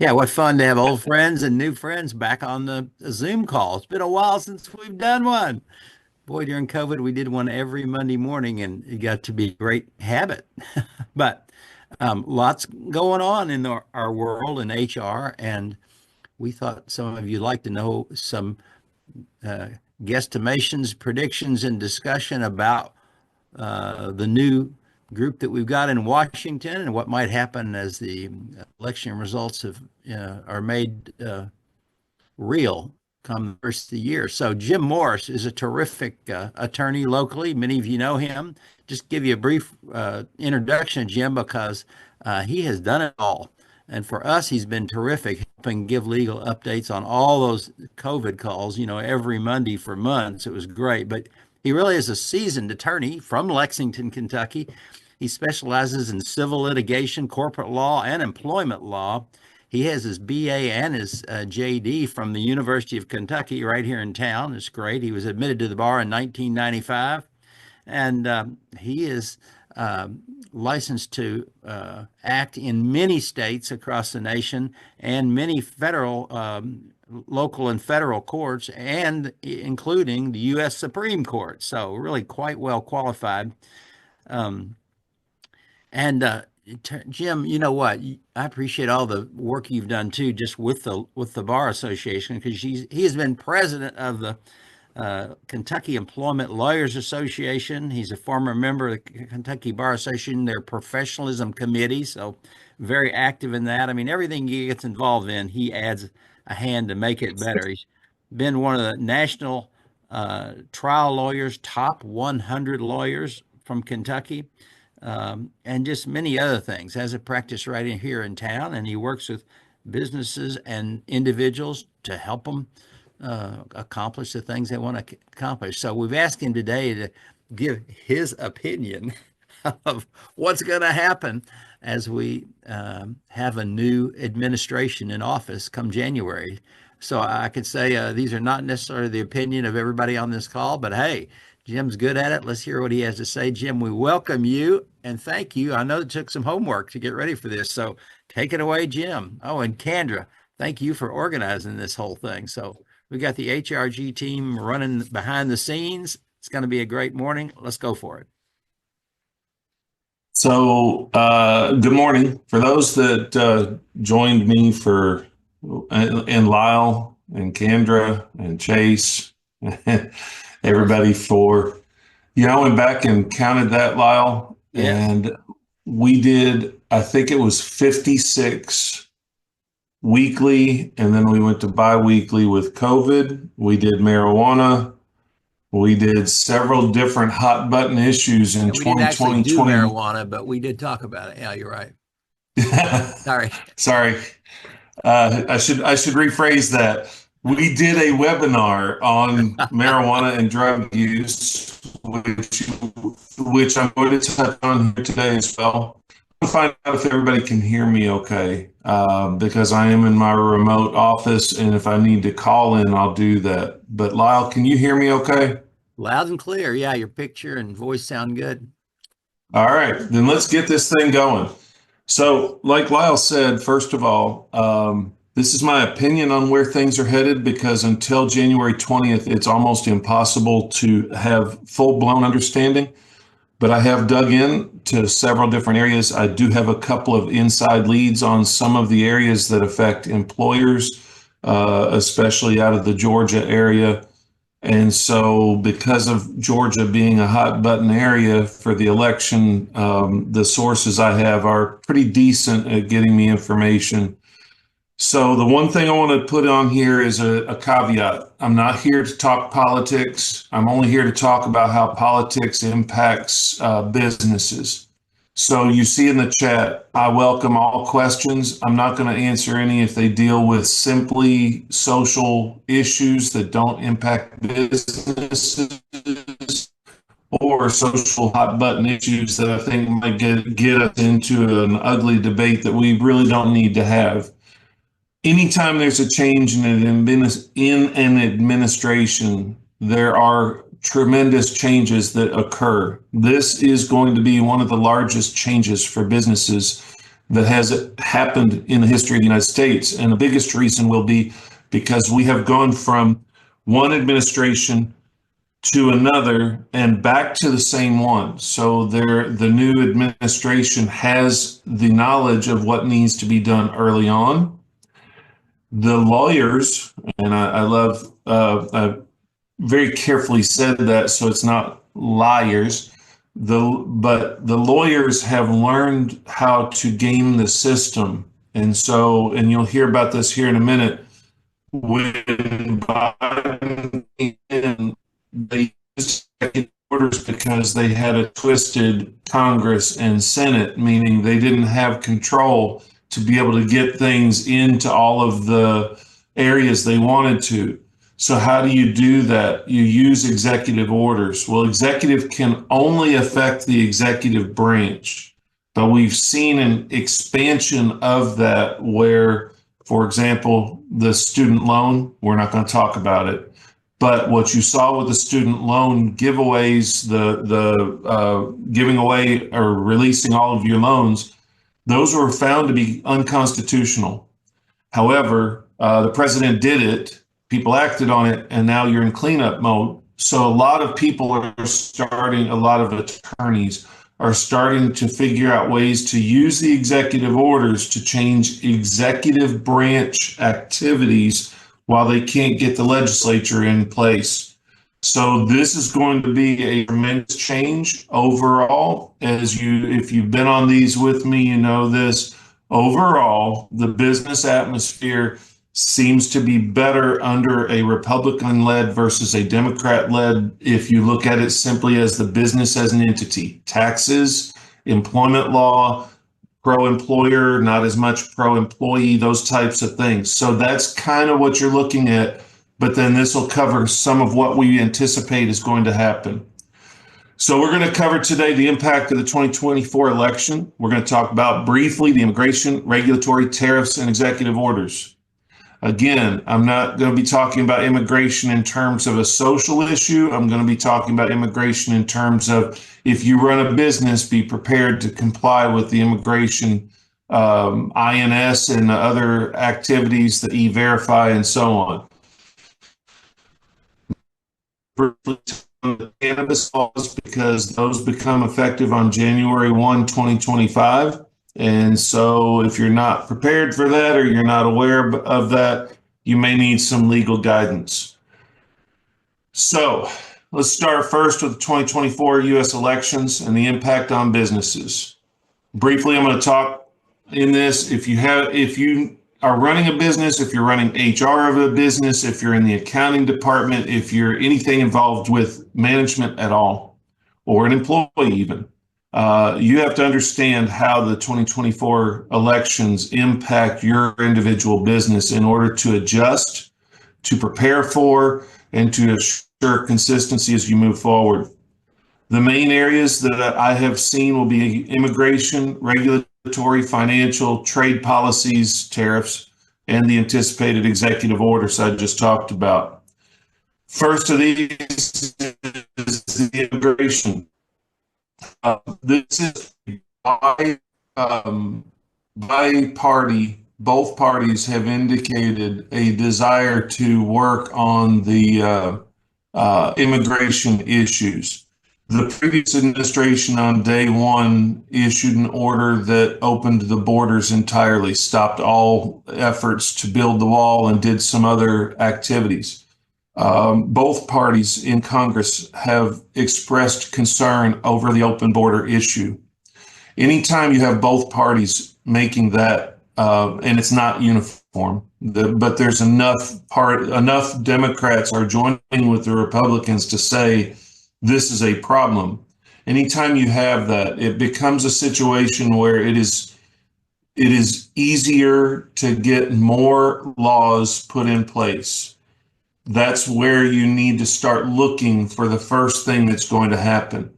Yeah, what fun to have old friends and new friends back on the Zoom call. It's been a while since we've done one. Boy, during COVID, we did one every Monday morning, and it got to be a great habit. But lots going on in our world in HR, and we thought some of you'd like to know some uh, guesstimations, predictions, and discussion about the new group that we've got in Washington and what might happen as the election results are made real come the first of the year. So Jim Morris is a terrific attorney locally. Many of you know him. Just give you a brief introduction, Jim, because he has done it all. And for us, he's been terrific, helping give legal updates on all those COVID calls, every Monday for months. It was great. But he really is a seasoned attorney from Lexington, Kentucky. He specializes in civil litigation, corporate law, and employment law. He has his BA and his JD from the University of Kentucky right here in town. It's great. He was admitted to the bar in 1995, and he is licensed to act in many states across the nation and many federal, local, and federal courts, and including the U.S. Supreme Court. So, really quite well qualified. Um, and Jim, you know what? I appreciate all the work you've done too, just with the Bar Association, because he has been president of the Kentucky Employment Lawyers Association. He's a former member of the Kentucky Bar Association, their professionalism committee, so very active in that. I mean, everything he gets involved in, he adds a hand to make it better. He's been one of the national trial lawyers, top 100 lawyers from Kentucky, and just many other things. Has a practice right in here in town, and he works with businesses and individuals to help them accomplish the things they want to accomplish. So we've asked him today to give his opinion of what's going to happen as we have a new administration in office come January. So I could say these are not necessarily the opinion of everybody on this call, but hey, Jim's good at it. Let's hear what he has to say. Jim, we welcome you and thank you. I know it took some homework to get ready for this. So take it away, Jim. Oh, and Kendra, thank you for organizing this whole thing. So we got the HRG team running behind the scenes. It's going to be a great morning. Let's go for it. Good morning. For those that joined me and Lyle and Kendra and Chase, everybody I went back and counted that, Lyle, Yes. and we did, I think it was 56 weekly, and then we went to bi-weekly with COVID. We did marijuana. We did several different hot button issues in And we didn't actually do 2020. marijuana, but we did talk about it. Yeah, you're right. Sorry. Sorry, I should rephrase that. We did a webinar on marijuana and drug use, which I'm going to touch on here today as well. I'm going to find out if everybody can hear me okay, because I am in my remote office, and if I need to call in, I'll do that. But Lyle, can you hear me okay? Loud and clear. Yeah, your picture and voice sound good. All right, then let's get this thing going. So, like Lyle said, first of all, this is my opinion on where things are headed because until January 20th, it's almost impossible to have full blown understanding. But I have dug in to several different areas. I do have a couple of inside leads on some of the areas that affect employers, especially out of the Georgia area. And so, because of Georgia being a hot button area for the election, the sources I have are pretty decent at getting me information. So, the one thing I want to put on here is a caveat. I'm not here to talk politics. I'm only here to talk about how politics impacts businesses. So, you see in the chat, I welcome all questions. I'm not going to answer any if they deal with simply social issues that don't impact businesses or social hot button issues that I think might get us into an ugly debate that we really don't need to have. Anytime there's a change in an administration, there are tremendous changes that occur. This is going to be one of the largest changes for businesses that has happened in the history of the United States. And the biggest reason will be because we have gone from one administration to another and back to the same one. So the new administration has the knowledge of what needs to be done early on. The lawyers, and I love, I very carefully said that so it's not liars, but the lawyers have learned how to game the system. And so, and you'll hear about this here in a minute, when Biden came in, they used executive orders because they had a twisted Congress and Senate, meaning they didn't have control to be able to get things into all of the areas they wanted to. So how do you do that? You use executive orders. Well, executive can only affect the executive branch, but we've seen an expansion of that where, for example, the student loan, we're not going to talk about it, but what you saw with the student loan giveaways, the giving away or releasing all of your loans, those were found to be unconstitutional. However, the president did it, people acted on it, and now you're in cleanup mode. So a lot of people are starting, a lot of attorneys are starting to figure out ways to use the executive orders to change executive branch activities while they can't get the legislature in place. So this is going to be a tremendous change overall. If you've been on these with me, you know this. Overall, the business atmosphere seems to be better under a Republican-led versus a Democrat-led, if you look at it simply as the business as an entity. Taxes, employment law, pro-employer, not as much pro-employee, those types of things. So that's kind of what you're looking at, but then this will cover some of what we anticipate is going to happen. So we're going to cover today the impact of the 2024 election. We're going to talk about briefly the immigration, regulatory, tariffs, and executive orders. Again, I'm not going to be talking about immigration in terms of a social issue. I'm going to be talking about immigration in terms of if you run a business, be prepared to comply with the immigration INS and other activities, the E-Verify and so on. The cannabis laws, because those become effective on January 1, 2025. And so if you're not prepared for that or you're not aware of that, you may need some legal guidance. So let's start first with the 2024 U.S. elections and the impact on businesses. Briefly, I'm going to talk in this. If you are running a business, if you're running HR of a business, if you're in the accounting department, if you're anything involved with management at all, or an employee even, you have to understand how the 2024 elections impact your individual business in order to adjust, to prepare for, and to assure consistency as you move forward. The main areas that I have seen will be immigration, regulatory, financial, trade policies, tariffs, and the anticipated executive orders I just talked about. First of these is the immigration. This is by party. Both parties have indicated a desire to work on the immigration issues. The previous administration on day one issued an order that opened the borders entirely, stopped all efforts to build the wall, and did some other activities. Both parties in Congress have expressed concern over the open border issue. Anytime you have both parties making that, and it's not uniform, but there's enough Democrats are joining with the Republicans to say this is a problem. Anytime you have that, it becomes a situation where it is easier to get more laws put in place. That's where you need to start looking for the first thing that's going to happen.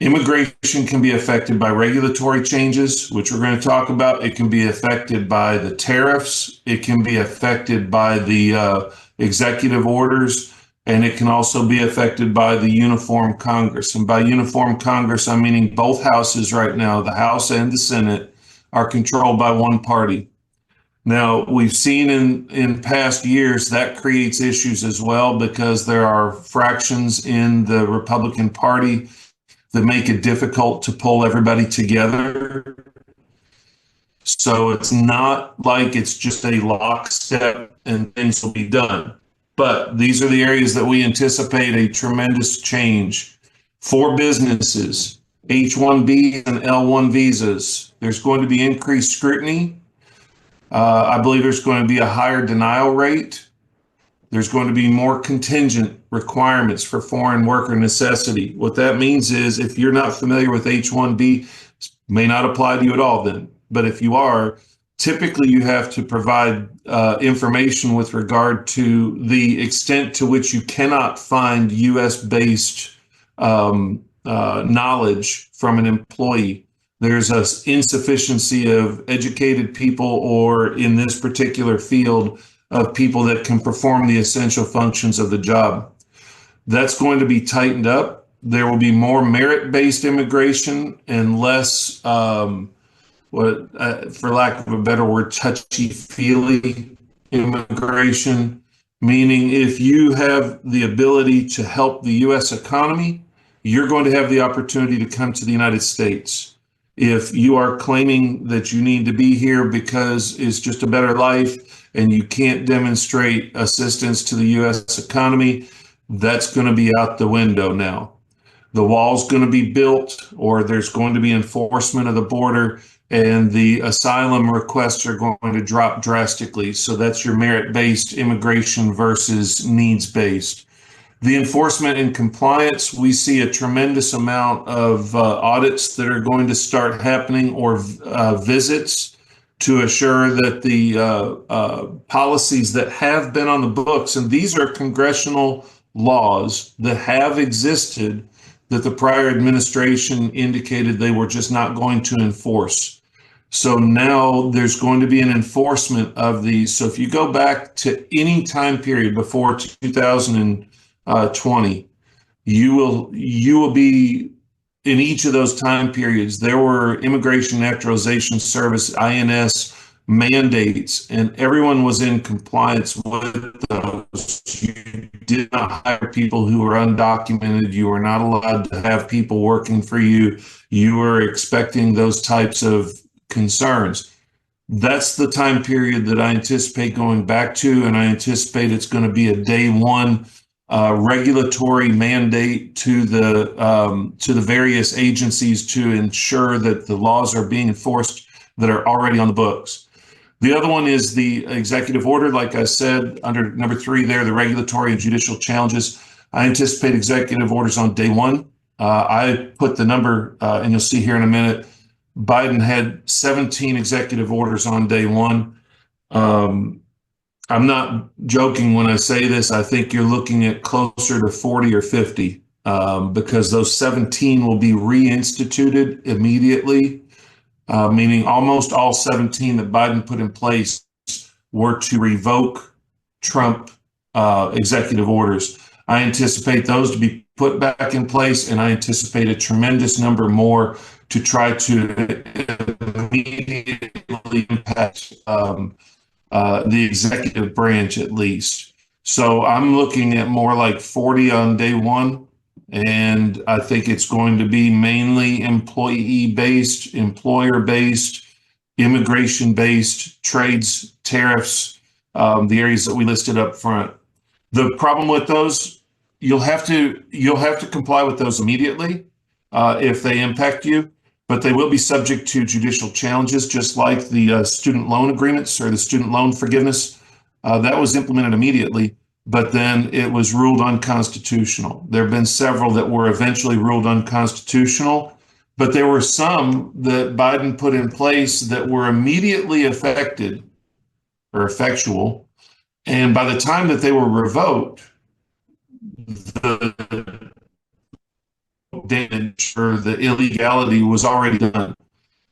Immigration can be affected by regulatory changes, which we're going to talk about. It can be affected by the tariffs. It can be affected by the executive orders, and it can also be affected by the uniform Congress. And by uniform Congress, I'm meaning both houses right now, the House and the Senate, are controlled by one party. Now, we've seen in past years that creates issues as well because there are fractions in the Republican Party that make it difficult to pull everybody together. So it's not like it's just a lockstep and things will be done. But these are the areas that we anticipate a tremendous change for businesses, H-1B and L-1 visas. There's going to be increased scrutiny. I believe there's going to be a higher denial rate. There's going to be more contingent requirements for foreign worker necessity. What that means is if you're not familiar with H-1B, may not apply to you at all then. But if you are, typically you have to provide information with regard to the extent to which you cannot find US-based knowledge from an employee. There's an insufficiency of educated people, or in this particular field, of people that can perform the essential functions of the job. That's going to be tightened up. There will be more merit-based immigration and less, for lack of a better word, touchy-feely immigration, meaning if you have the ability to help the U.S. economy, you're going to have the opportunity to come to the United States. If you are claiming that you need to be here because it's just a better life and you can't demonstrate assistance to the U.S. economy, that's going to be out the window now. The wall's going to be built, or there's going to be enforcement of the border, and the asylum requests are going to drop drastically. So that's your merit-based immigration versus needs-based. The enforcement and compliance, we see a tremendous amount of audits that are going to start happening, or visits to assure that the policies that have been on the books, and these are congressional laws that have existed that the prior administration indicated they were just not going to enforce. So now there's going to be an enforcement of these. So if you go back to any time period before 2020, you will be in each of those time periods. There were Immigration Naturalization Service, INS mandates, and everyone was in compliance with those. You did not hire people who were undocumented. You were not allowed to have people working for you. You were expecting those types of concerns. That's the time period that I anticipate going back to, and I anticipate it's going to be a day one regulatory mandate to the various agencies to ensure that the laws are being enforced that are already on the books. The other one is the executive order. Like I said, under number 3 there, the regulatory and judicial challenges. I anticipate executive orders on day one. I put the number, and you'll see here in a minute, Biden had 17 executive orders on day one. I'm not joking when I say this. I think you're looking at closer to 40 or 50 because those 17 will be reinstituted immediately, meaning almost all 17 that Biden put in place were to revoke Trump executive orders. I anticipate those to be put back in place, and I anticipate a tremendous number more to try to immediately impact the executive branch at least. So I'm looking at more like 40 on day one, and I think it's going to be mainly employee-based, employer-based, immigration-based, trades, tariffs, the areas that we listed up front. The problem with those, you'll have to comply with those immediately if they impact you, but they will be subject to judicial challenges, just like the student loan agreements or the student loan forgiveness. That was implemented immediately, but then it was ruled unconstitutional. There have been several that were eventually ruled unconstitutional, but there were some that Biden put in place that were immediately affected or effectual. And by the time that they were revoked, the damage or the illegality was already done.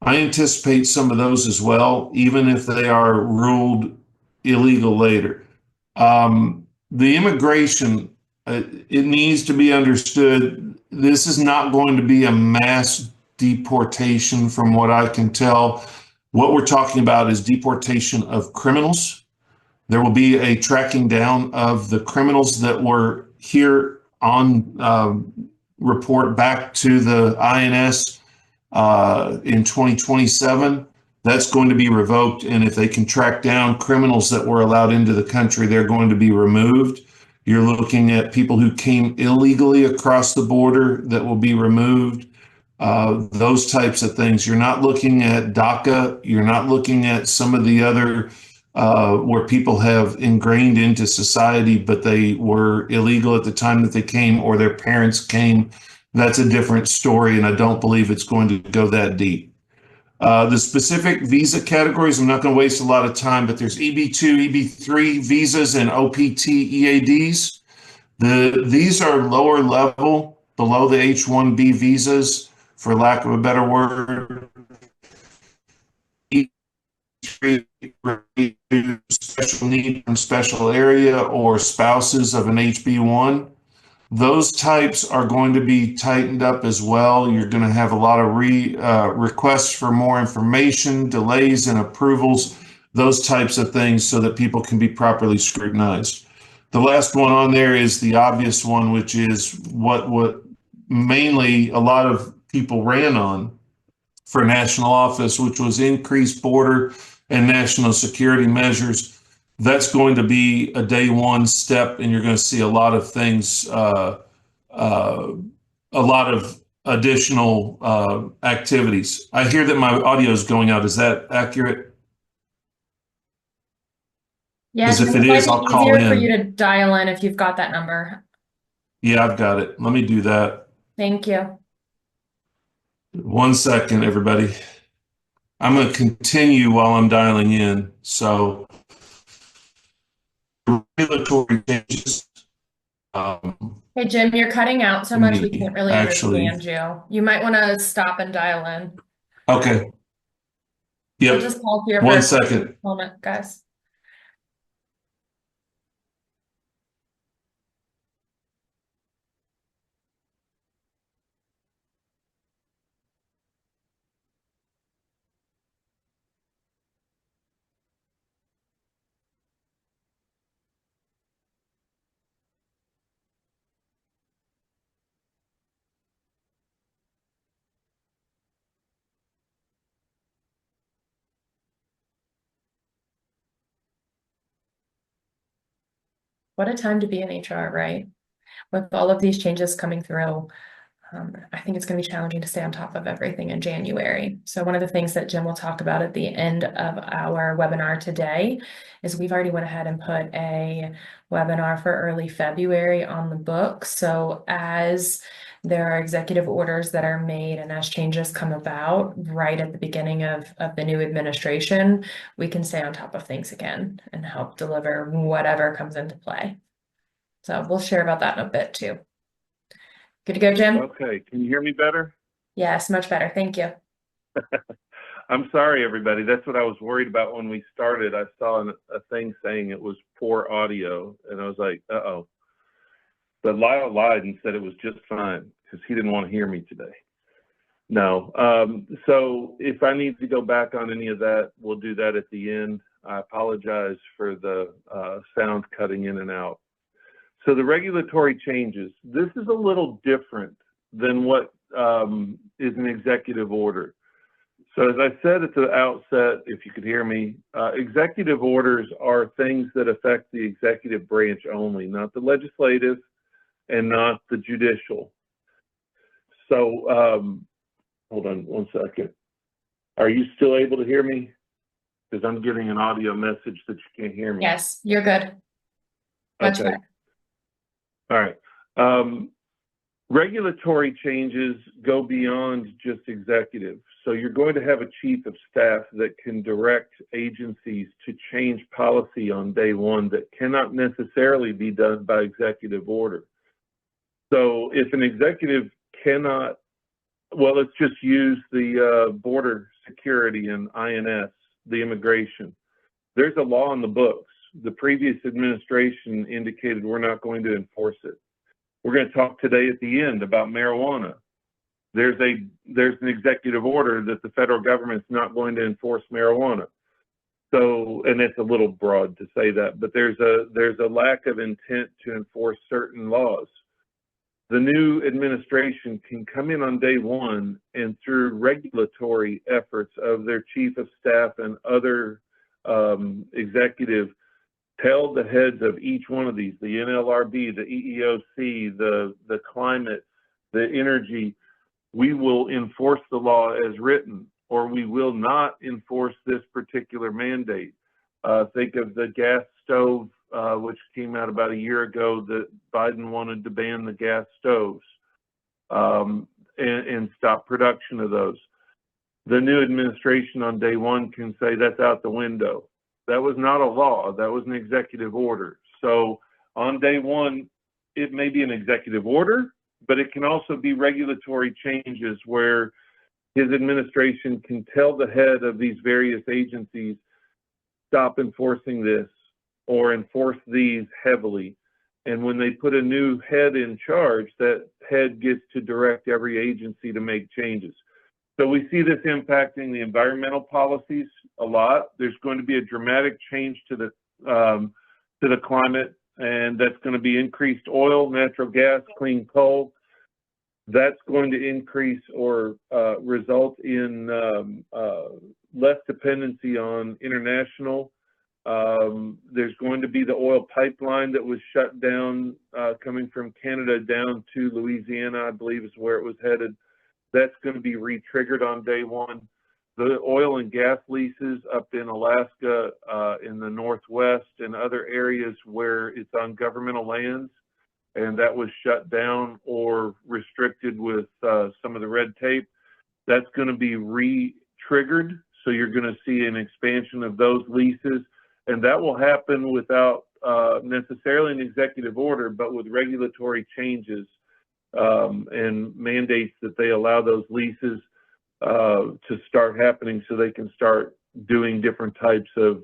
I anticipate some of those as well, even if they are ruled illegal later. The immigration, it needs to be understood, this is not going to be a mass deportation from what I can tell. What we're talking about is deportation of criminals. There will be a tracking down of the criminals that were here on report back to the INS in 2027. That's going to be revoked. And if they can track down criminals that were allowed into the country, they're going to be removed. You're looking at people who came illegally across the border that will be removed. Those types of things. You're not looking at DACA. You're not looking at some of the other where people have ingrained into society, but they were illegal at the time that they came or their parents came. That's a different story, and I don't believe it's going to go that deep. The specific visa categories, I'm not going to waste a lot of time, but there's EB2, EB3 visas and OPT EADs. These are lower level, below the H-1B visas, for lack of a better word. Special need from special area or spouses of an HB1. Those types are going to be tightened up as well. You're going to have a lot of requests for more information, delays in approvals, those types of things so that people can be properly scrutinized. The last one on there is the obvious one, which is what mainly a lot of people ran on for national office, which was increased border and national security measures. That's going to be a day one step, and you're going to see a lot of things, a lot of additional activities. I hear that my audio is going out. Is that accurate? Yeah, Because if it it might is, I'll be call easier for you in. to dial in if you've got that number. Yeah, I've got it. Let me do that. Thank you. 1 second, everybody. I'm going to continue while I'm dialing in. So, regulatory changes. Hey, Jim, you're cutting out so much we can't really Actually, understand you. You might want to stop and dial in. okay. We'll Yep. just pause here for 1 a second. moment, guys. What a time to be in HR, right? With all of these changes coming through, I think it's going to be challenging to stay on top of everything in January. So one of the things that Jim will talk about at the end of our webinar today is we've already went ahead and put a webinar for early February on the book. So as there are executive orders that are made and as changes come about right at the beginning of the new administration, we can stay on top of things again and help deliver whatever comes into play. So we'll share about that in a bit too. Good to go, Jim? Okay, can you hear me better? Yes, much better. Thank you. I'm sorry, everybody. That's what I was worried about when we started. I saw a thing saying it was poor audio, and I was like, uh-oh. But Lyle lied and said it was just fine because he didn't want to hear me today. No. So if I need to go back on any of that, we'll do that at the end. I apologize for the sound cutting in and out. So the regulatory changes, this is a little different than what is an executive order. So as I said at the outset, if you could hear me, executive orders are things that affect the executive branch only, not the legislative and not the judicial. So hold on 1 second. Are you still able to hear me? Because I'm getting an audio message that you can't hear me. Yes, you're good. Much Okay. better. All right. Regulatory changes go beyond just executive. So you're going to have a chief of staff that can direct agencies to change policy on day one that cannot necessarily be done by executive order. So if an executive cannot, well, let's just use the border security and INS, the immigration. There's a law in the books. The previous administration indicated we're not going to enforce it. We're going to talk today at the end about marijuana. there's an executive order that the federal government's not going to enforce marijuana. So, and it's a little broad to say that, but there's a lack of intent to enforce certain laws. The new administration can come in on day one and through regulatory efforts of their chief of staff and other executives, tell the heads of each one of these, the NLRB, the EEOC, the climate, the energy, we will enforce the law as written, or we will not enforce this particular mandate. Think of the gas stove, which came out about a year ago, that Biden wanted to ban the gas stoves and stop production of those. The new administration on day one can say that's out the window. That was not a law, that was an executive order. So on day one, it may be an executive order, but it can also be regulatory changes where his administration can tell the head of these various agencies, stop enforcing this or enforce these heavily. And when they put a new head in charge, that head gets to direct every agency to make changes. So we see this impacting the environmental policies a lot. There's going to be a dramatic change to the climate, and that's going to be increased oil, natural gas, clean coal. That's going to increase or result in less dependency on international. There's going to be the oil pipeline that was shut down coming from Canada down to Louisiana, I believe is where it was headed. That's going to be re-triggered on day one. The oil and gas leases up in Alaska, in the Northwest and other areas where it's on governmental lands, and that was shut down or restricted with some of the red tape, that's going to be re-triggered. So you're going to see an expansion of those leases, and that will happen without necessarily an executive order, but with regulatory changes and mandates that they allow those leases to start happening so they can start doing different types of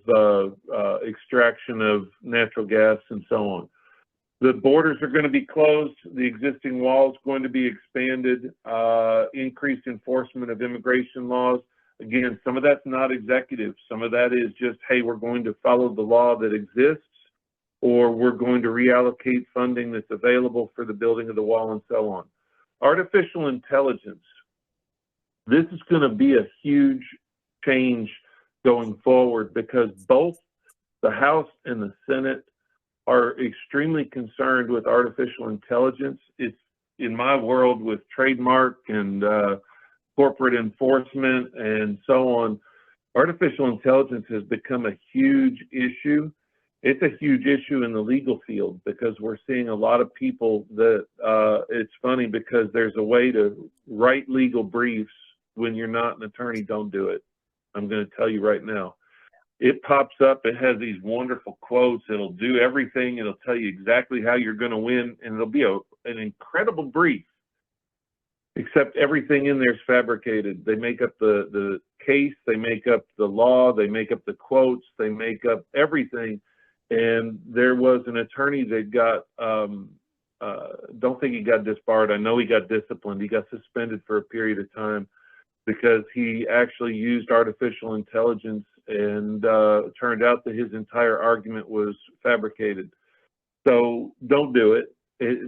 extraction of natural gas and so on. The borders are going to be closed. The existing wall is going to be expanded, increased enforcement of immigration laws. Again, some of that's not executive. Some of that is just, hey, we're going to follow the law that exists, or we're going to reallocate funding that's available for the building of the wall and so on. Artificial intelligence. This is going to be a huge change going forward because both the House and the Senate are extremely concerned with artificial intelligence. It's in my world with trademark and corporate enforcement and so on. Artificial intelligence has become a huge issue. It's a huge issue in the legal field because we're seeing a lot of people that it's funny because there's a way to write legal briefs when you're not an attorney. Don't do it. I'm going to tell you right now. It pops up, it has these wonderful quotes, it'll do everything, it'll tell you exactly how you're going to win, and it'll be an incredible brief, except everything in there is fabricated. They make up the case, they make up the law, they make up the quotes, they make up everything. And there was an attorney that got, don't think he got disbarred, I know he got disciplined, he got suspended for a period of time because he actually used artificial intelligence, and turned out that his entire argument was fabricated. So don't do it,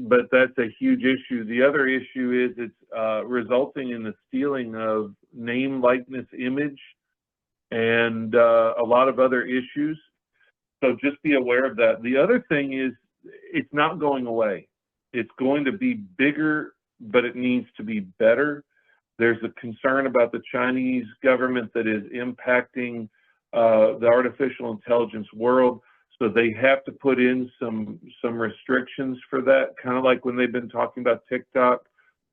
but that's a huge issue. The other issue is it's resulting in the stealing of name, likeness, image, and a lot of other issues. So just be aware of that. The other thing is it's not going away. It's going to be bigger, but it needs to be better. There's a concern about the Chinese government that is impacting the artificial intelligence world. So they have to put in some restrictions for that, kind of like when they've been talking about TikTok,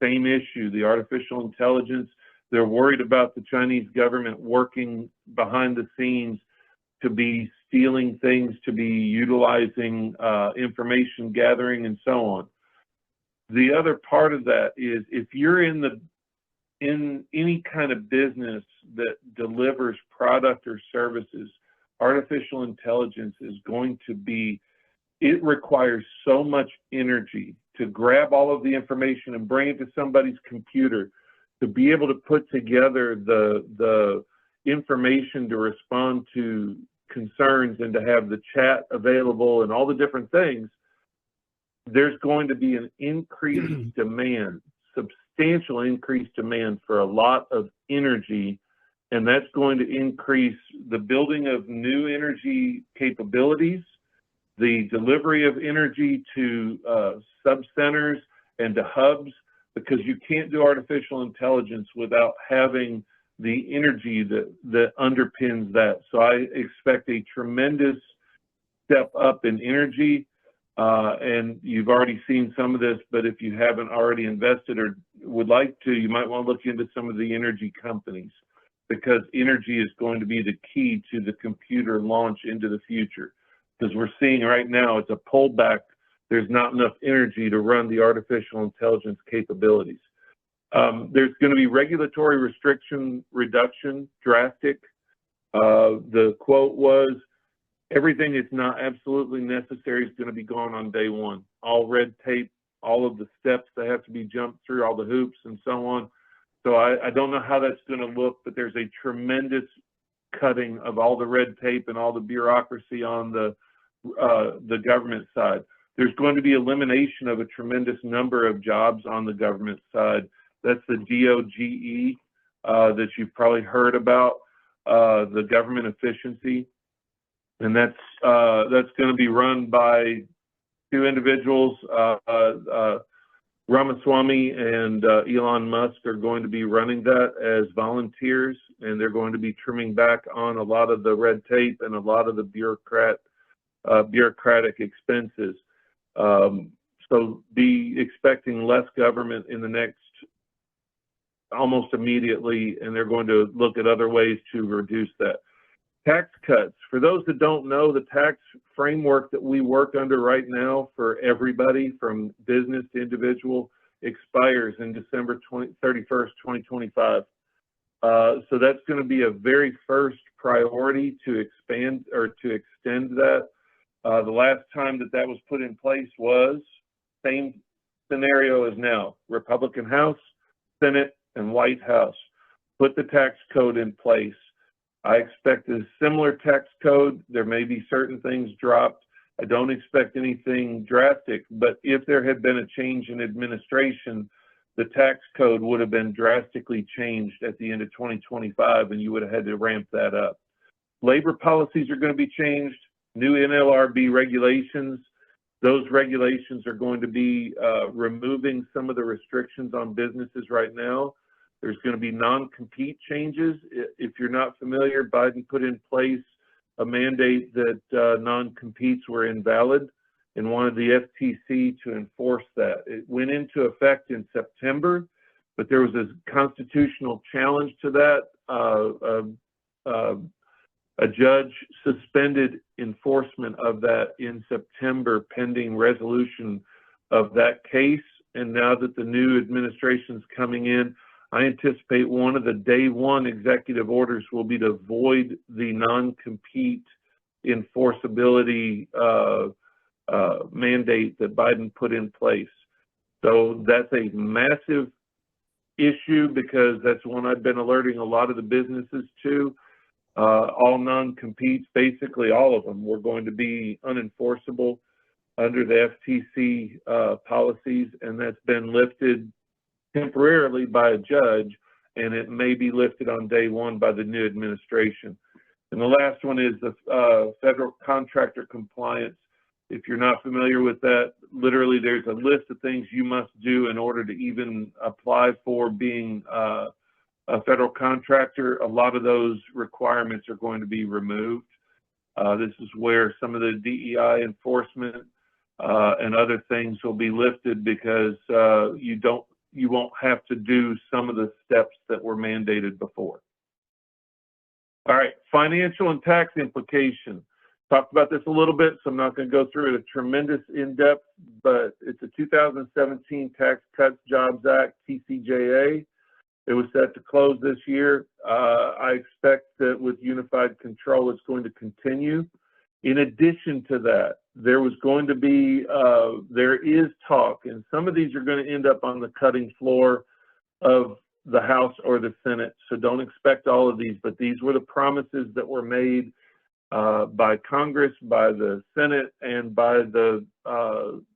same issue, the artificial intelligence. They're worried about the Chinese government working behind the scenes to be stealing things, to be utilizing information gathering and so on. The other part of that is if you're in any kind of business that delivers product or services, artificial intelligence is going to be, it requires so much energy to grab all of the information and bring it to somebody's computer, to be able to put together the information to respond to concerns and to have the chat available and all the different things, there's going to be an increased demand, substantial increased demand for a lot of energy, and that's going to increase the building of new energy capabilities, the delivery of energy to sub-centers and to hubs, because you can't do artificial intelligence without having the energy that underpins that. So I expect a tremendous step up in energy. And you've already seen some of this, but if you haven't already invested or would like to, you might want to look into some of the energy companies, because energy is going to be the key to the computer launch into the future. Because we're seeing right now, it's a pullback. There's not enough energy to run the artificial intelligence capabilities. There's going to be regulatory restriction reduction, drastic. The quote was, everything that's not absolutely necessary is going to be gone on day one. All red tape, all of the steps that have to be jumped through, all the hoops and so on. So I don't know how that's going to look, but there's a tremendous cutting of all the red tape and all the bureaucracy on the government side. There's going to be elimination of a tremendous number of jobs on the government side. That's the DOGE that you've probably heard about, the government efficiency. And that's going to be run by two individuals. Ramaswamy and Elon Musk are going to be running that as volunteers, and they're going to be trimming back on a lot of the red tape and a lot of the bureaucratic expenses. So be expecting less government in the next almost immediately, and they're going to look at other ways to reduce that. Tax cuts. For those that don't know, the tax framework that we work under right now for everybody from business to individual expires in December 31st, 2025. So that's going to be a very first priority to expand or to extend that. The last time that was put in place was same scenario as now. Republican House, Senate, and White House put the tax code in place. I expect a similar tax code. There may be certain things dropped. I don't expect anything drastic, but if there had been a change in administration, the tax code would have been drastically changed at the end of 2025, and you would have had to ramp that up. Labor policies are going to be changed. New NLRB regulations. Those regulations are going to be removing some of the restrictions on businesses right now. There's going to be non-compete changes. If you're not familiar, Biden put in place a mandate that non-competes were invalid and wanted the FTC to enforce that. It went into effect in September, but there was a constitutional challenge to that. A judge suspended enforcement of that in September pending resolution of that case. And now that the new administration's coming in, I anticipate one of the day one executive orders will be to void the non-compete enforceability mandate that Biden put in place. So that's a massive issue because that's one I've been alerting a lot of the businesses to. All non-competes, basically all of them, were going to be unenforceable under the FTC policies, and that's been lifted temporarily by a judge, and it may be lifted on day one by the new administration. And the last one is the federal contractor compliance. If you're not familiar with that, literally there's a list of things you must do in order to even apply for being a federal contractor. A lot of those requirements are going to be removed. This is where some of the DEI enforcement and other things will be lifted because you won't have to do some of the steps that were mandated before. All right, financial and tax implication. Talked about this a little bit, so I'm not going to go through it a tremendous in-depth, but it's a 2017 Tax Cuts Jobs Act, TCJA. It was set to close this year. I expect that with unified control, it's going to continue. In addition to that, there was going to be, there is talk, and some of these are going to end up on the cutting floor of the House or the Senate. So don't expect all of these, but these were the promises that were made by Congress, by the Senate, and by the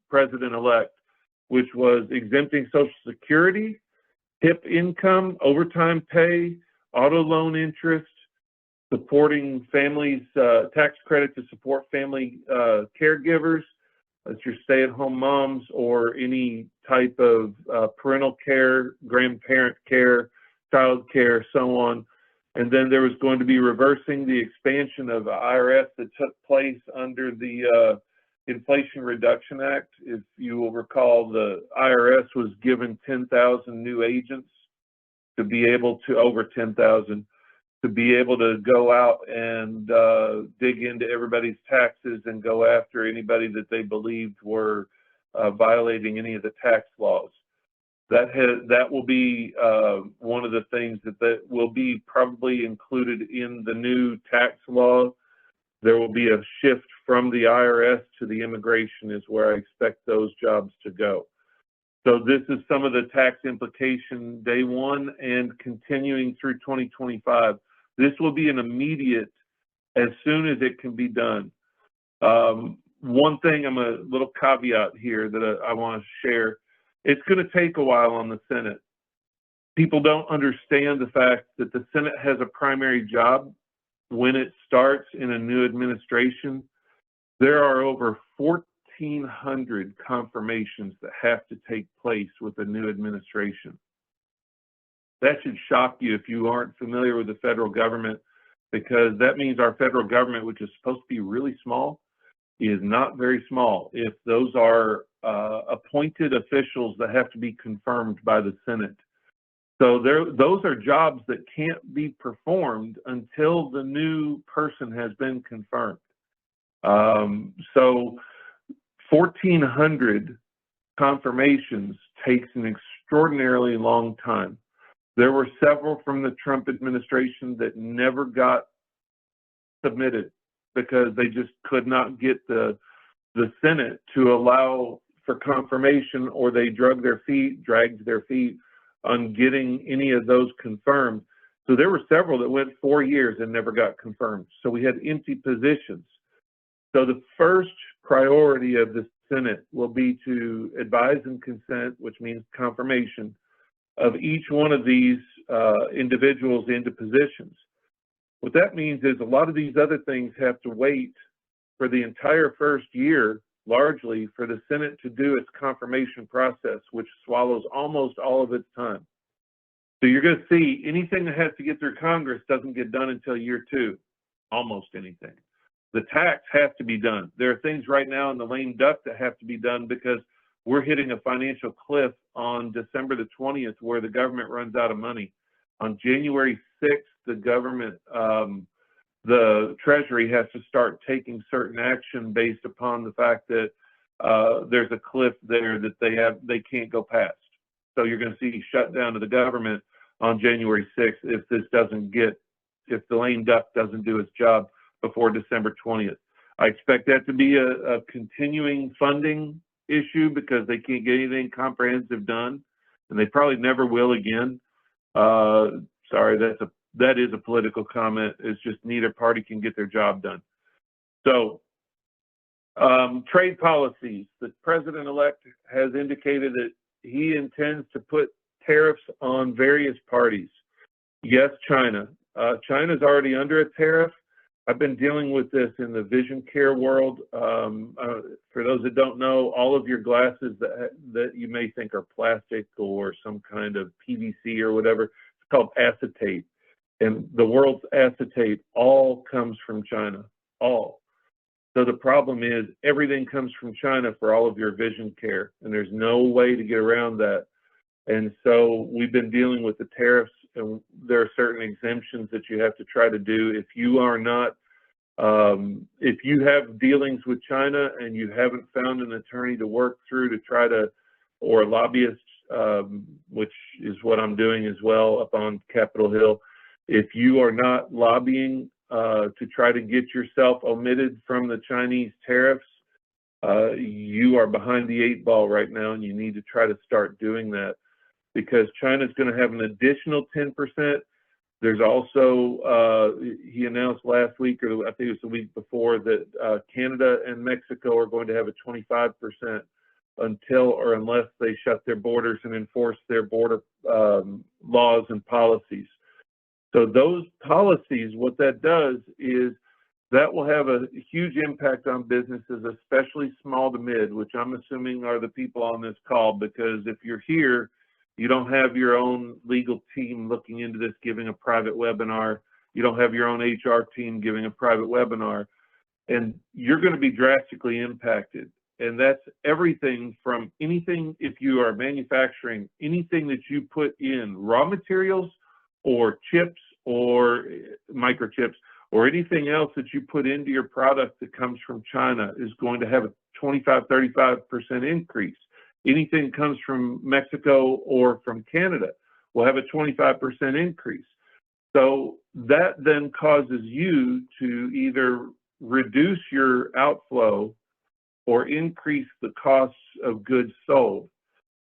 president-elect, which was exempting Social Security, HIP income, overtime pay, auto loan interest, supporting families, tax credit to support family caregivers, that's your stay-at-home moms, or any type of parental care, grandparent care, child care, so on. And then there was going to be reversing the expansion of the IRS that took place under the Inflation Reduction Act. If you will recall, the IRS was given 10,000 new agents to be able to, over 10,000, to be able to go out and dig into everybody's taxes and go after anybody that they believed were violating any of the tax laws. That will be one of the things that will be probably included in the new tax law. There will be a shift from the IRS to the immigration is where I expect those jobs to go. So this is some of the tax implication day one and continuing through 2025. This will be an immediate as soon as it can be done. One thing, I'm a little caveat here that I want to share. It's going to take a while on the Senate. People don't understand the fact that the Senate has a primary job when it starts in a new administration. There are over 1,400 confirmations that have to take place with a new administration. That should shock you if you aren't familiar with the federal government, because that means our federal government, which is supposed to be really small, is not very small if those are appointed officials that have to be confirmed by the Senate. So those are jobs that can't be performed until the new person has been confirmed. So 1,400 confirmations takes an extraordinarily long time. There were several from the Trump administration that never got submitted because they just could not get the Senate to allow for confirmation, or they dragged their feet on getting any of those confirmed. So there were several that went 4 years and never got confirmed. So we had empty positions. So the first priority of the Senate will be to advise and consent, which means confirmation, of each one of these individuals into positions. What that means is a lot of these other things have to wait for the entire first year, largely, for the Senate to do its confirmation process, which swallows almost all of its time. So you're going to see anything that has to get through Congress doesn't get done until year 2, almost anything. The tax has to be done. There are things right now in the lame duck that have to be done because we're hitting a financial cliff on December the 20th where the government runs out of money. On January 6th, the government, the Treasury has to start taking certain action based upon the fact that there's a cliff there that they can't go past. So you're going to see shutdown of the government on January 6th if the lame duck doesn't do its job before December 20th. I expect that to be a continuing funding issue because they can't get anything comprehensive done, and they probably never will again. Sorry, that is a political comment. It's just neither party can get their job done. So trade policies, the president-elect has indicated that he intends to put tariffs on various parties. Yes, China. China's already under a tariff. I've been dealing with this in the vision care world. For those that don't know, all of your glasses that you may think are plastic or some kind of PVC or whatever, it's called acetate. And the world's acetate all comes from China, all. So the problem is everything comes from China for all of your vision care, and there's no way to get around that. And so we've been dealing with the tariffs, and there are certain exemptions that you have to try to do. If you are not, if you have dealings with China and you haven't found an attorney to work through to try to, or a lobbyist, which is what I'm doing as well up on Capitol Hill, if you are not lobbying to try to get yourself omitted from the Chinese tariffs, you are behind the 8 ball right now, and you need to try to start doing that. because China's going to have an additional 10%. There's also, he announced last week, or I think it was the week before, that Canada and Mexico are going to have a 25% until or unless they shut their borders and enforce their border laws and policies. So those policies, what that does is that will have a huge impact on businesses, especially small to mid, which I'm assuming are the people on this call, because if you're here, you don't have your own legal team looking into this, giving a private webinar. You don't have your own HR team giving a private webinar, and you're going to be drastically impacted. And that's everything from anything, if you are manufacturing, anything that you put in raw materials or chips or microchips or anything else that you put into your product that comes from China is going to have a 25-35% increase. Anything that comes from Mexico or from Canada will have a 25% increase. So that then causes you to either reduce your outflow or increase the costs of goods sold.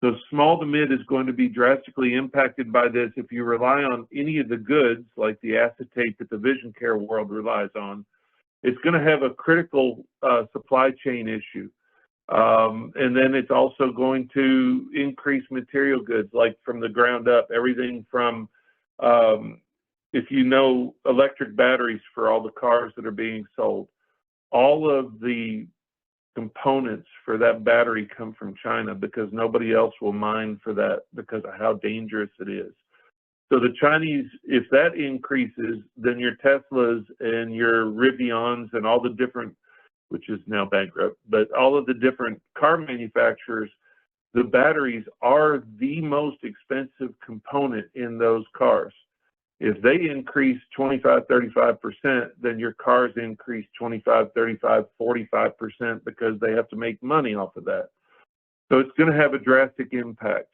So small to mid is going to be drastically impacted by this. If you rely on any of the goods, like the acetate that the vision care world relies on, it's going to have a critical supply chain issue. And then it's also going to increase material goods, like from the ground up, everything from, if you know, electric batteries for all the cars that are being sold, all of the components for that battery come from China because nobody else will mine for that because of how dangerous it is. So the Chinese, if that increases, then your Teslas and your Rivians and all the different, which is now bankrupt, but all of the different car manufacturers, the batteries are the most expensive component in those cars. If they increase 25-35%, then your cars increase 25-35-45% because they have to make money off of that. So it's going to have a drastic impact.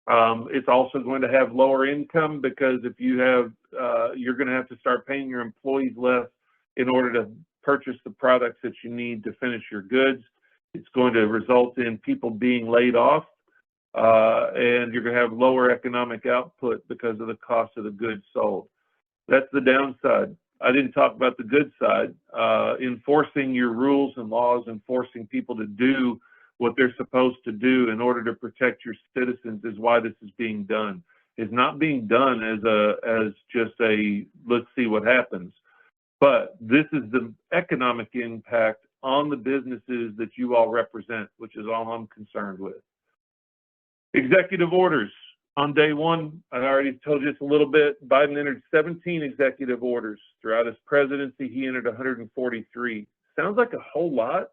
It's also going to have lower income because if you have, you're going to have to start paying your employees less in order to purchase the products that you need to finish your goods. It's going to result in people being laid off. And you're going to have lower economic output because of the cost of the goods sold. That's the downside. I didn't talk about the good side. Enforcing your rules and laws and forcing people to do what they're supposed to do in order to protect your citizens is why this is being done. It's not being done as just a let's see what happens. But this is the economic impact on the businesses that you all represent, which is all I'm concerned with. Executive orders. On day one, I already told you this a little bit. Biden entered 17 executive orders. Throughout his presidency, he entered 143. Sounds like a whole lot,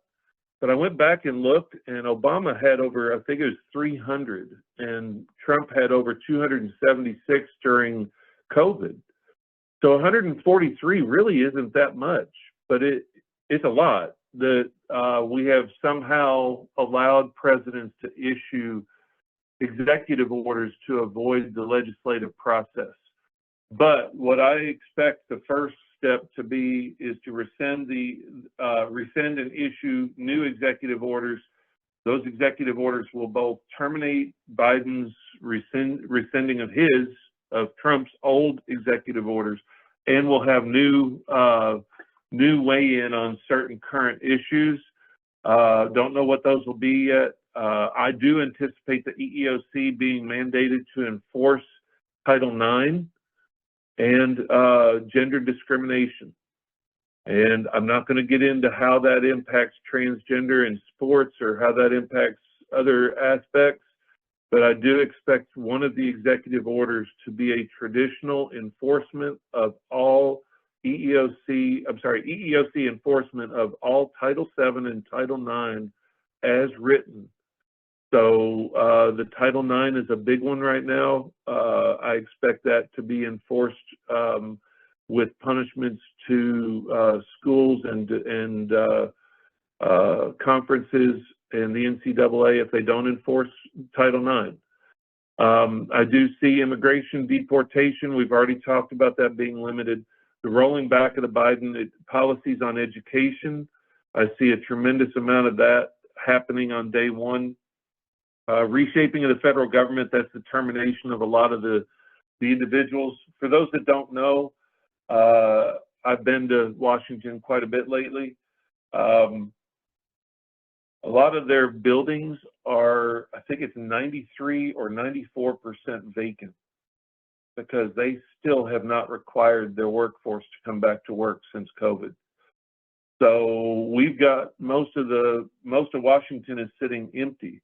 but I went back and looked, and Obama had over, I think it was 300, and Trump had over 276 during COVID. So 143 really isn't that much, but it's a lot that we have somehow allowed presidents to issue executive orders to avoid the legislative process. But what I expect the first step to be is to rescind and issue new executive orders. Those executive orders will both terminate Biden's rescinding of Trump's old executive orders, and will have new weigh-in on certain current issues. Don't know what those will be yet. I do anticipate the EEOC being mandated to enforce Title IX and gender discrimination. And I'm not going to get into how that impacts transgender in sports or how that impacts other aspects, but I do expect one of the executive orders to be a traditional enforcement of all EEOC enforcement of all Title VII and Title IX as written. So the Title IX is a big one right now. I expect that to be enforced with punishments to schools and conferences and the NCAA if they don't enforce Title IX. I do see immigration deportation. We've already talked about that being limited. The rolling back of the Biden policies on education. I see a tremendous amount of that happening on day one. Reshaping of the federal government, that's the termination of a lot of the individuals. For those that don't know, I've been to Washington quite a bit lately. A lot of their buildings are, I think it's 93 or 94% vacant because they still have not required their workforce to come back to work since COVID. So we've got most of Washington is sitting empty.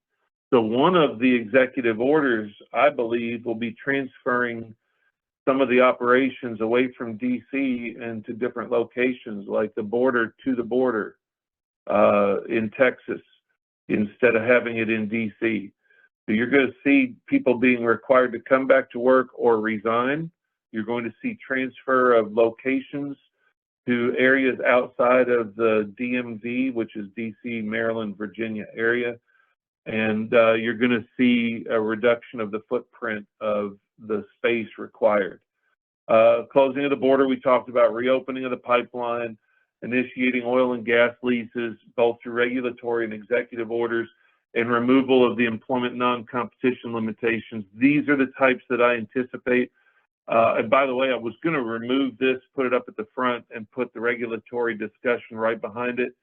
So one of the executive orders, I believe, will be transferring some of the operations away from DC and to different locations, like the border to the border in Texas, instead of having it in DC. So you're going to see people being required to come back to work or resign. You're going to see transfer of locations to areas outside of the DMV, which is DC, Maryland, Virginia area. And you're going to see a reduction of the footprint of the space required. Closing of the border, we talked about reopening of the pipeline, initiating oil and gas leases, both through regulatory and executive orders, and removal of the employment non-competition limitations. These are the types that I anticipate. And by the way, I was going to remove this, put it up at the front, and put the regulatory discussion right behind it.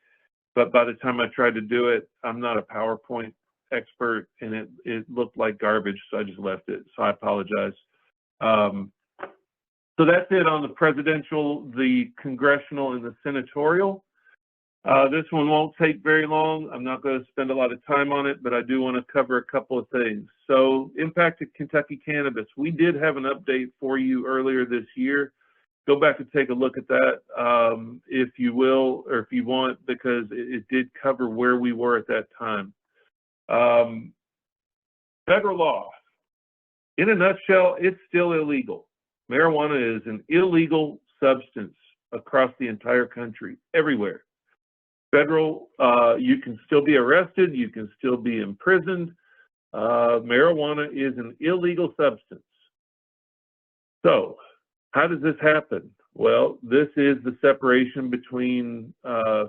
But by the time I tried to do it, I'm not a PowerPoint expert, and it looked like garbage, so I just left it. So I apologize. So that's it on the presidential, the congressional, and the senatorial. This one won't take very long. I'm not going to spend a lot of time on it, but I do want to cover a couple of things. So impact of Kentucky cannabis. We did have an update for you earlier this year. Go back and take a look at that if you will, or if you want, because it did cover where we were at that time. Federal law. In a nutshell, it's still illegal. Marijuana is an illegal substance across the entire country, everywhere. Federal, you can still be arrested, you can still be imprisoned. Marijuana is an illegal substance. So, how does this happen? Well, this is the separation between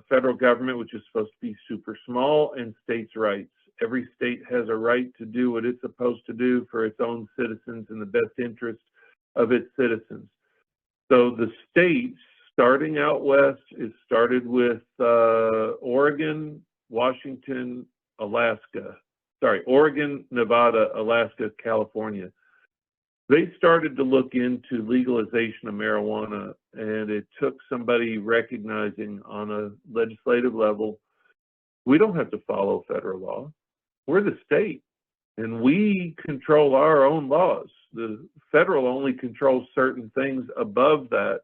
federal government, which is supposed to be super small, and states' rights. Every state has a right to do what it's supposed to do for its own citizens in the best interest of its citizens. So the states, starting out west, it started with Oregon, Washington, Alaska. Sorry, Oregon, Nevada, Alaska, California. They started to look into legalization of marijuana, and it took somebody recognizing on a legislative level, we don't have to follow federal law. We're the state, and we control our own laws. The federal only controls certain things above that.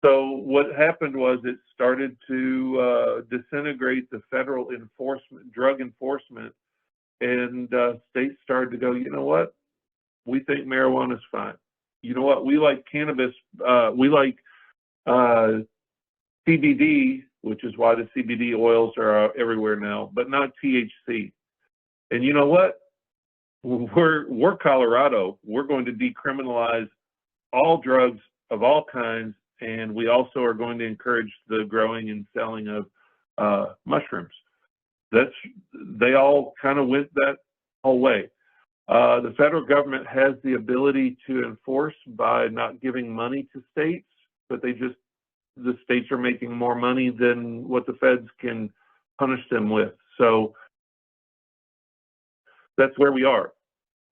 So what happened was it started to disintegrate the federal enforcement, drug enforcement, and states started to go, you know what? We think marijuana is fine. You know what? We like cannabis. We like CBD, which is why the CBD oils are everywhere now, but not THC. And you know what? We're Colorado. We're going to decriminalize all drugs of all kinds, and we also are going to encourage the growing and selling of mushrooms. They all kind of went that whole way. The federal government has the ability to enforce by not giving money to states, but the states are making more money than what the feds can punish them with. So that's where we are.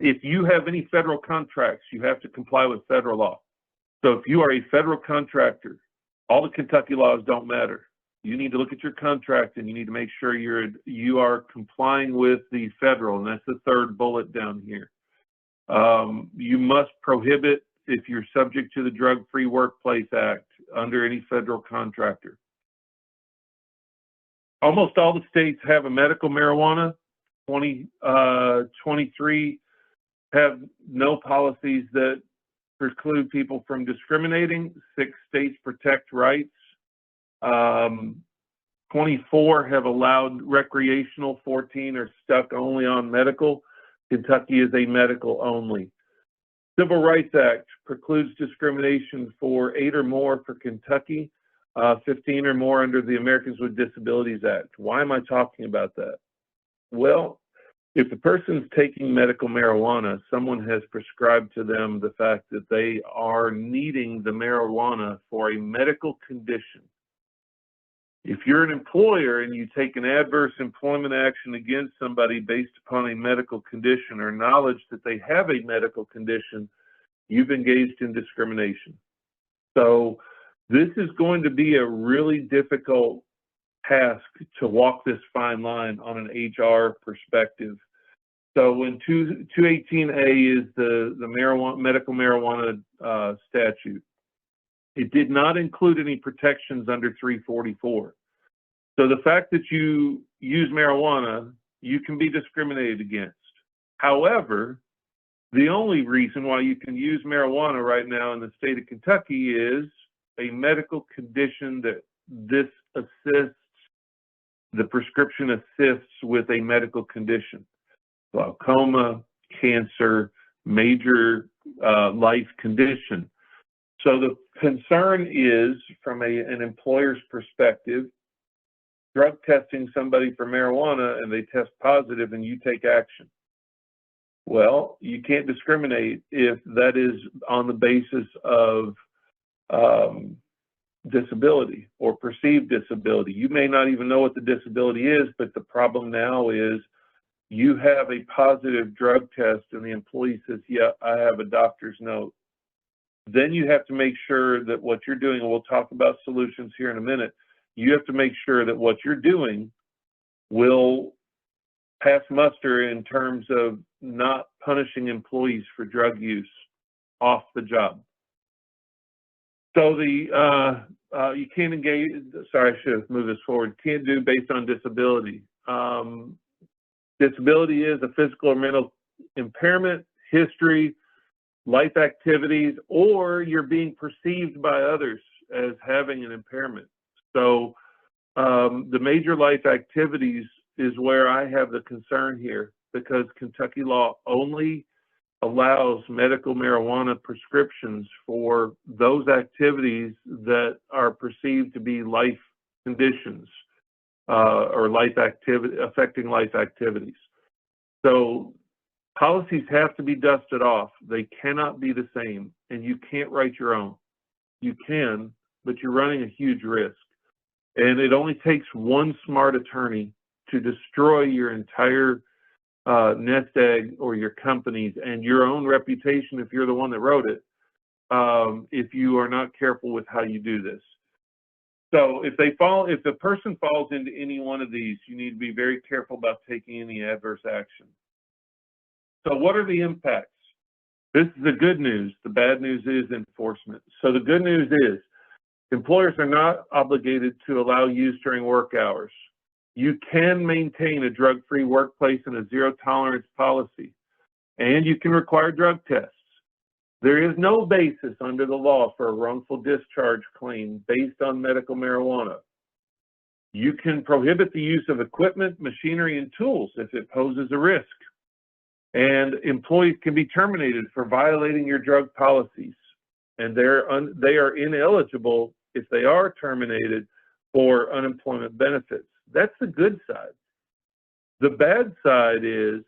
If you have any federal contracts, you have to comply with federal law. So if you are a federal contractor, all the Kentucky laws don't matter. You need to look at your contract and you need to make sure you are complying with the federal, and that's the third bullet down here. You must prohibit if you're subject to the Drug-Free Workplace Act under any federal contractor. Almost all the states have a medical marijuana. 23 have no policies that preclude people from discriminating. 6 states protect rights. 24 have allowed recreational, 14 are stuck only on medical. Kentucky is a medical only. Civil Rights Act precludes discrimination for 8 or more for Kentucky, 15 or more under the Americans with Disabilities Act. Why am I talking about that? Well, If the person's taking medical marijuana, someone has prescribed to them the fact that they are needing the marijuana for a medical condition. If you're an employer and you take an adverse employment action against somebody based upon a medical condition or knowledge that they have a medical condition, you've engaged in discrimination. So this is going to be a really difficult task to walk this fine line on an HR perspective. So in 218A is the medical marijuana statute. It did not include any protections under 344. So the fact that you use marijuana, you can be discriminated against. However, the only reason why you can use marijuana right now in the state of Kentucky is a medical condition that this assists, the prescription assists with a medical condition. Glaucoma, cancer, major life condition. So the concern is, from an employer's perspective, drug testing somebody for marijuana and they test positive and you take action. Well, you can't discriminate if that is on the basis of disability or perceived disability. You may not even know what the disability is, but the problem now is you have a positive drug test and the employee says, yeah, I have a doctor's note. Then you have to make sure that what you're doing, and we'll talk about solutions here in a minute, you have to make sure that what you're doing will pass muster in terms of not punishing employees for drug use off the job. So you can't engage, sorry, I should have moved this forward, can't do based on disability. Disability is a physical or mental impairment, history, life activities, or you're being perceived by others as having an impairment. So the major life activities is where I have the concern here, because Kentucky law only allows medical marijuana prescriptions for those activities that are perceived to be life conditions or life activity affecting life activities. So policies have to be dusted off. They cannot be the same, and you can't write your own. You can, but you're running a huge risk. And it only takes one smart attorney to destroy your entire nest egg or your companies and your own reputation if you're the one that wrote it, if you are not careful with how you do this. So if the person falls into any one of these, you need to be very careful about taking any adverse action. So what are the impacts? This is the good news. The bad news is enforcement. So the good news is employers are not obligated to allow use during work hours. You can maintain a drug-free workplace and a zero-tolerance policy, and you can require drug tests. There is no basis under the law for a wrongful discharge claim based on medical marijuana. You can prohibit the use of equipment, machinery, and tools if it poses a risk. And employees can be terminated for violating your drug policies, and they are ineligible if they are terminated for unemployment benefits. That's the good side. The bad side is,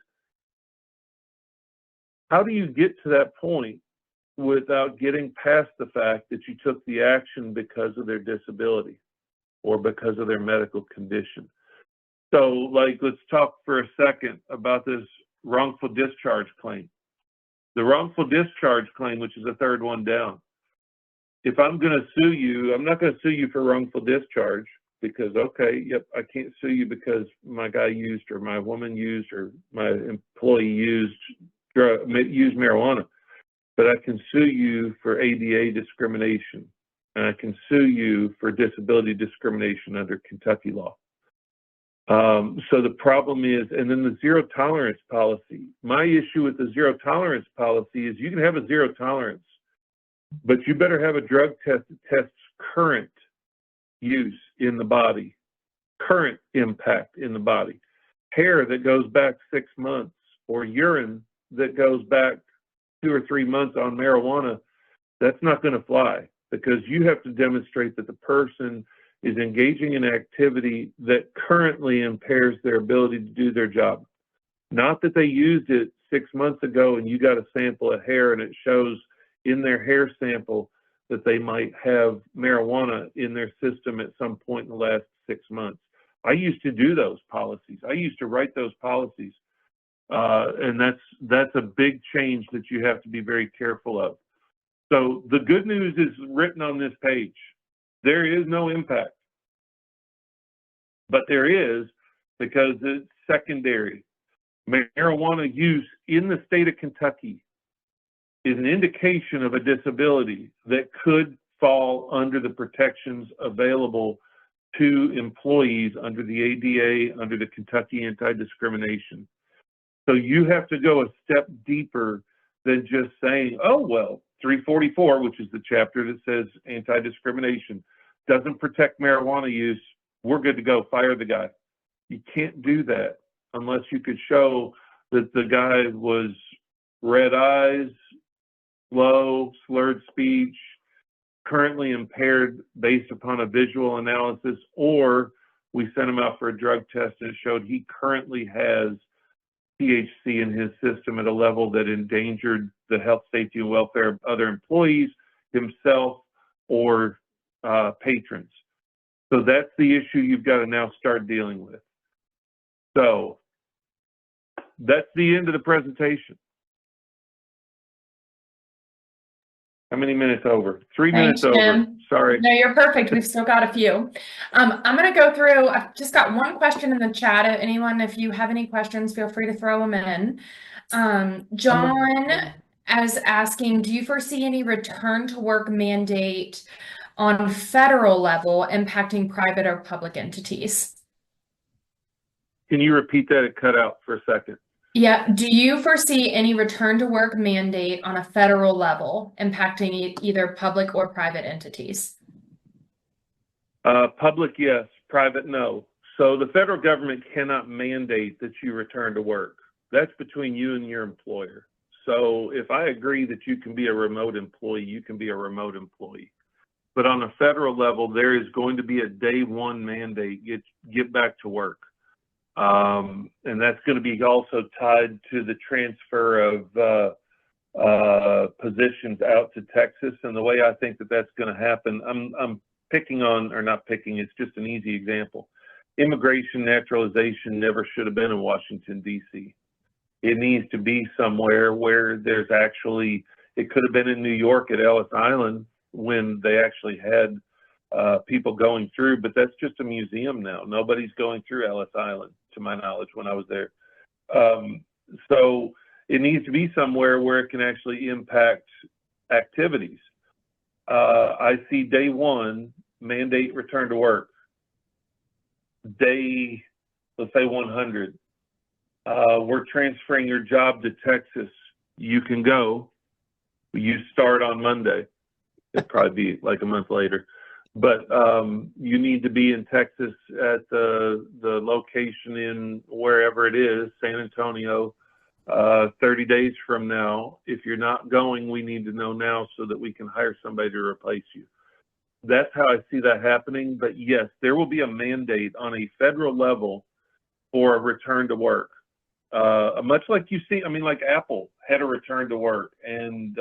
how do you get to that point without getting past the fact that you took the action because of their disability or because of their medical condition? So, like, let's talk for a second about this wrongful discharge claim. The wrongful discharge claim, which is the third one down. If I'm going to sue you, I'm not going to sue you for wrongful discharge because, okay, yep, I can't sue you because my guy used or my woman used or my employee used marijuana. But I can sue you for ADA discrimination, and I can sue you for disability discrimination under Kentucky law. So the problem is, and then the zero tolerance policy. My issue with the zero tolerance policy is you can have a zero tolerance, but you better have a drug test that tests current use in the body, current impact in the body. Hair that goes back 6 months or urine that goes back 2 or 3 months on marijuana, that's not going to fly because you have to demonstrate that the person is engaging in activity that currently impairs their ability to do their job. Not that they used it 6 months ago and you got a sample of hair and it shows in their hair sample that they might have marijuana in their system at some point in the last 6 months. I used to do those policies. I used to write those policies. And that's a big change that you have to be very careful of. So the good news is written on this page. There is no impact, but there is, because it's secondary. Marijuana use in the state of Kentucky is an indication of a disability that could fall under the protections available to employees under the ADA, under the Kentucky Anti-Discrimination. So you have to go a step deeper than just saying, oh, well, 344, which is the chapter that says anti-discrimination, doesn't protect marijuana use. We're good to go. Fire the guy. You can't do that unless you could show that the guy was red eyes, slow, slurred speech, currently impaired based upon a visual analysis, or we sent him out for a drug test and it showed he currently has THC in his system at a level that endangered the health, safety, and welfare of other employees, himself, or patrons. So that's the issue you've got to now start dealing with. So that's the end of the presentation. How many minutes over? 3 minutes Thanks, over. Jim. Sorry. No, you're perfect. We've still got a few. I'm going to go through. I've just got one question in the chat. Anyone, if you have any questions, feel free to throw them in. John is asking, do you foresee any return to work mandate on federal level impacting private or public entities? Can you repeat that? It cut out for a second. Yeah. Do you foresee any return to work mandate on a federal level impacting either public or private entities? Public, yes. Private, no. So the federal government cannot mandate that you return to work. That's between you and your employer. So if I agree that you can be a remote employee, you can be a remote employee. But on a federal level, there is going to be a day one mandate, get back to work. And that's going to be also tied to the transfer of positions out to Texas. And the way I think that that's going to happen, I'm picking on, or not picking, it's just an easy example. Immigration naturalization never should have been in Washington, D.C. It needs to be somewhere where there's actually, it could have been in New York at Ellis Island when they actually had people going through, but that's just a museum now. Nobody's going through Ellis Island, to my knowledge, when I was there. So it needs to be somewhere where it can actually impact activities. I see day one, mandate return to work. Day, let's say 100, we're transferring your job to Texas. You can go. You start on Monday. It'd probably be like a month later. But you need to be in Texas at the location in wherever it is, San Antonio, 30 days from now. If you're not going, we need to know now so that we can hire somebody to replace you. That's how I see that happening. But yes, there will be a mandate on a federal level for a return to work. Much like you see, I mean, like Apple had a return to work, and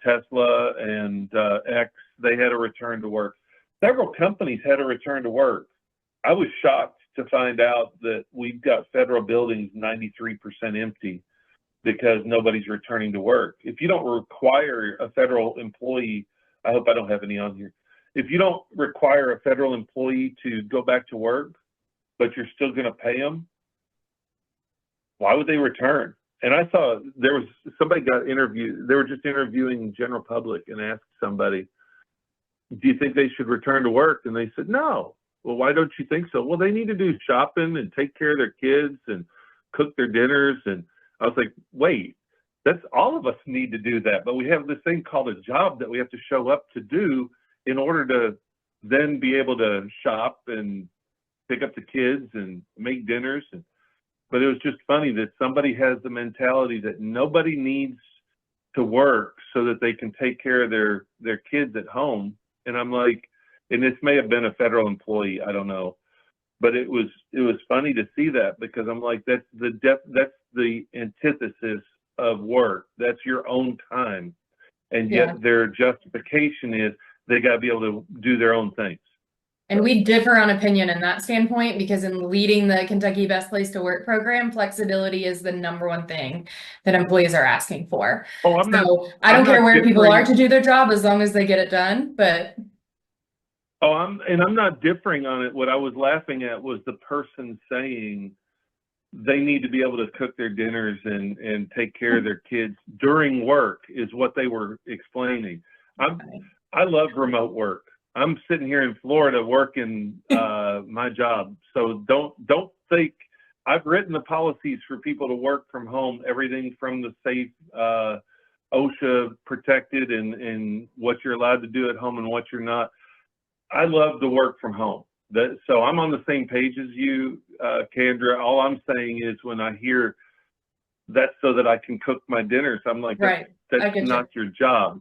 Tesla and X, they had a return to work. Several companies had a return to work. I was shocked to find out that we've got federal buildings 93% empty because nobody's returning to work. If you don't require a federal employee, I hope I don't have any on here. If you don't require a federal employee to go back to work, but you're still going to pay them, why would they return? And I saw there was somebody got interviewed. They were just interviewing general public and asked somebody, do you think they should return to work? And they said, no. Well, why don't you think so? Well, they need to do shopping and take care of their kids and cook their dinners. And I was like, wait, that's all of us need to do that. But we have this thing called a job that we have to show up to do in order to then be able to shop and pick up the kids and make dinners. But it was just funny that somebody has the mentality that nobody needs to work so that they can take care of their kids at home. And I'm like, and this may have been a federal employee, I don't know. But it was funny to see that, because I'm like, that's the antithesis of work. That's your own time. And Yeah. yet their justification is they got to be able to do their own things. And we differ on opinion in that standpoint, because in leading the Kentucky Best Place to Work program, flexibility is the number 1 thing that employees are asking for. Oh, I don't care not where people differing. are to do their job, as long as they get it done. But I'm not differing on it. What I was laughing at was the person saying they need to be able to cook their dinners and take care of their kids during work, is what they were explaining. I love remote work. I'm sitting here in Florida working my job. So don't think I've written the policies for people to work from home, everything from the safe, OSHA protected, and what you're allowed to do at home and what you're not. I love to work from home. So I'm on the same page as you, Kendra. All I'm saying is, when I hear that's so that I can cook my dinners, I'm like, right, that's not your job.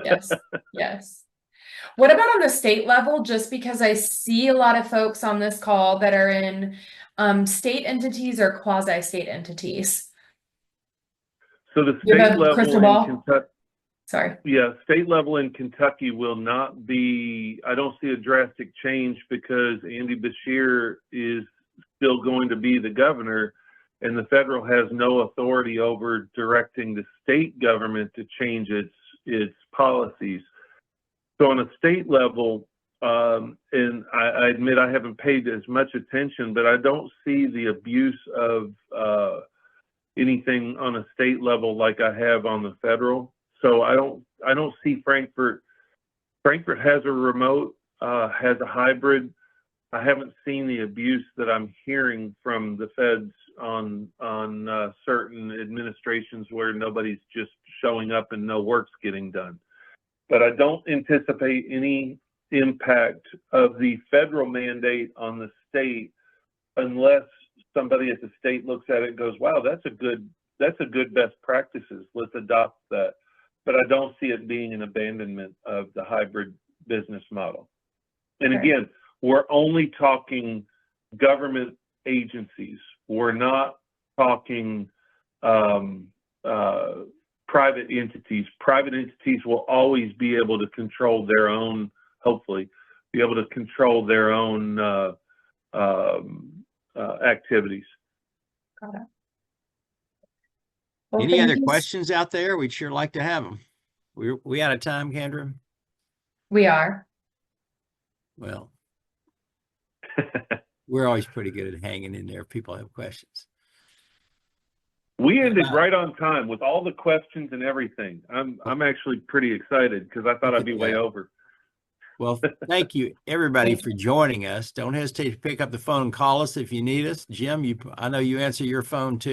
yes, yes. What about on the state level? Just because I see a lot of folks on this call that are in state entities or quasi-state entities. So the You have state a level crystal in ball? Kentucky, Sorry. yeah, state level in Kentucky will not be, I don't see a drastic change, because Andy Beshear is still going to be the governor, and the federal has no authority over directing the state government to change its policies. So on a state level, and I admit I haven't paid as much attention, but I don't see the abuse of anything on a state level like I have on the federal. So I don't see Frankfort. Frankfort has a remote, has a hybrid. I haven't seen the abuse that I'm hearing from the feds on certain administrations where nobody's just showing up and no work's getting done. But I don't anticipate any impact of the federal mandate on the state, unless somebody at the state looks at it and goes, wow, that's a good best practices. Let's adopt that. But I don't see it being an abandonment of the hybrid business model. And again, we're only talking government agencies. We're not talking private entities. Private entities will always be able to control their own, hopefully, be able to control their own activities. Got it. Well, Any thank other you. questions out there? We'd sure like to have them. We out of time, Kendra? We are. Well, we're always pretty good at hanging in there if people have questions. We ended right on time with all the questions and everything. I'm actually pretty excited, because I thought I'd be way over. Well, thank you everybody for joining us. Don't hesitate to pick up the phone and call us if you need us. Jim, I know you answer your phone too.